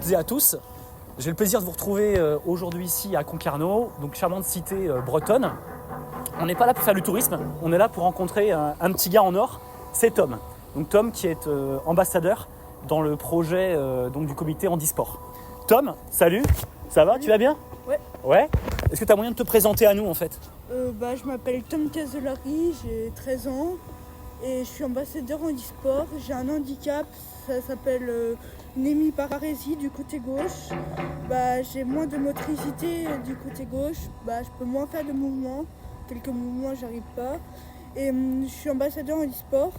toutes et à tous. J'ai le plaisir de vous retrouver aujourd'hui ici à Concarneau, donc charmante cité bretonne. On n'est pas là pour faire du tourisme, on est là pour rencontrer un petit gars en or, c'est Tom. Donc Tom qui est ambassadeur dans le projet donc du comité handisport. Tom, salut, ça va, tu vas bien? Ouais. Ouais. Est-ce que tu as moyen de te présenter à nous en fait? Je m'appelle Tom Casolari, j'ai 13 ans et je suis ambassadeur handisport. J'ai un handicap, ça s'appelle une hémiparésie du côté gauche. J'ai moins de motricité du côté gauche, je peux moins faire de mouvements. Quelques mouvements, j'arrive pas. Et je suis ambassadeur handisport.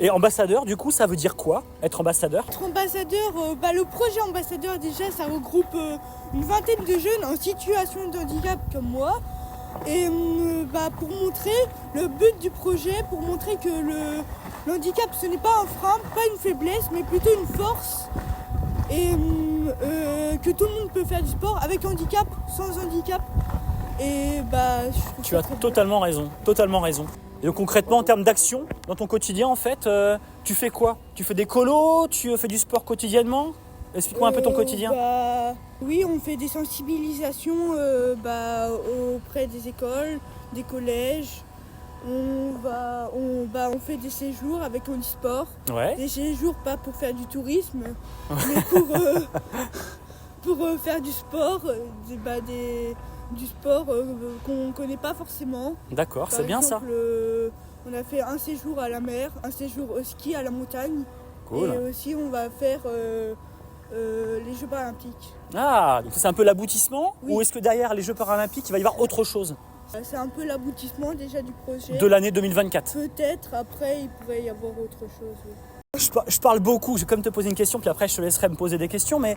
Et ambassadeur, du coup, ça veut dire quoi, être ambassadeur? Être ambassadeur, le projet ambassadeur, déjà, ça regroupe une vingtaine de jeunes en situation de handicap comme moi. Et pour montrer le but du projet, pour montrer que le handicap, ce n'est pas un frein, pas une faiblesse, mais plutôt une force. Et que tout le monde peut faire du sport avec handicap, sans handicap. Et tu as totalement raison, totalement raison. Et donc concrètement, en termes d'action, dans ton quotidien, en fait, tu fais quoi? Tu fais des colos? Tu fais du sport quotidiennement? Explique-moi un peu ton quotidien. Oui, on fait des sensibilisations auprès des écoles, des collèges. On fait des séjours avec handisport. Ouais. Des séjours pas pour faire du tourisme, mais pour faire du sport, du sport qu'on ne connaît pas forcément. D'accord, c'est bien ça. On a fait un séjour à la mer, un séjour au ski à la montagne. Cool. Et aussi on va faire les Jeux paralympiques. Ah, donc c'est un peu l'aboutissement, oui. Ou est-ce que derrière les Jeux paralympiques, il va y avoir autre chose? C'est un peu l'aboutissement déjà du projet. De l'année 2024. Peut-être, après il pourrait y avoir autre chose. Oui. Je parle beaucoup, je vais comme te poser une question, puis après je te laisserai me poser des questions, mais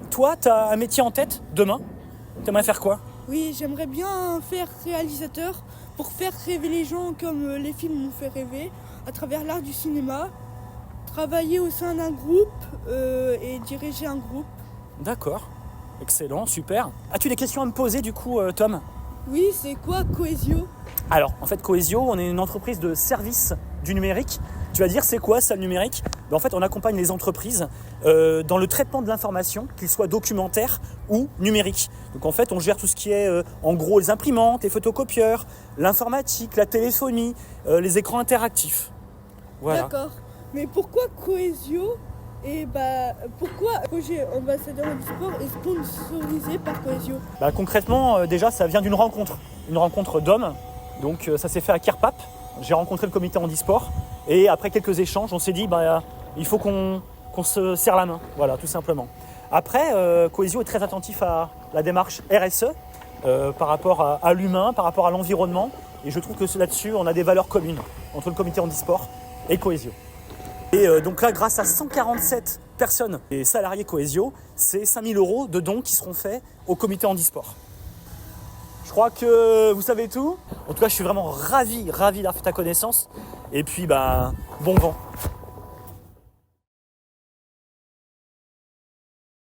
toi, tu as un métier en tête demain? Tu aimerais faire quoi? Oui, j'aimerais bien faire réalisateur pour faire rêver les gens comme les films m'ont fait rêver à travers l'art du cinéma, travailler au sein d'un groupe et diriger un groupe. D'accord, excellent, super. As-tu des questions à me poser du coup, Tom? Oui, c'est quoi Cohesio? Alors, en fait, Cohesio, on est une entreprise de service du numérique. Tu vas dire, c'est quoi ça le numérique? En fait, on accompagne les entreprises dans le traitement de l'information, qu'il soit documentaire ou numérique. Donc en fait, on gère tout ce qui est en gros les imprimantes, les photocopieurs, l'informatique, la téléphonie, les écrans interactifs. Voilà. D'accord. Mais pourquoi Cohesio? Et pourquoi le projet ambassadeur handisport est sponsorisé par Cohesio? Concrètement, déjà, ça vient d'une rencontre d'hommes. Donc ça s'est fait à Kerpap. J'ai rencontré le comité handisport. Et après quelques échanges, on s'est dit il faut qu'on se serre la main. Voilà, tout simplement. Après, Cohesio est très attentif à la démarche RSE par rapport à l'humain, par rapport à l'environnement. Et je trouve que là-dessus, on a des valeurs communes entre le comité handisport et Cohesio. Et donc là, grâce à 147 personnes et salariés Cohesio, c'est 5 000 € de dons qui seront faits au comité handisport. Je crois que vous savez tout. En tout cas, je suis vraiment ravi d'avoir fait ta connaissance. Et puis, bon vent.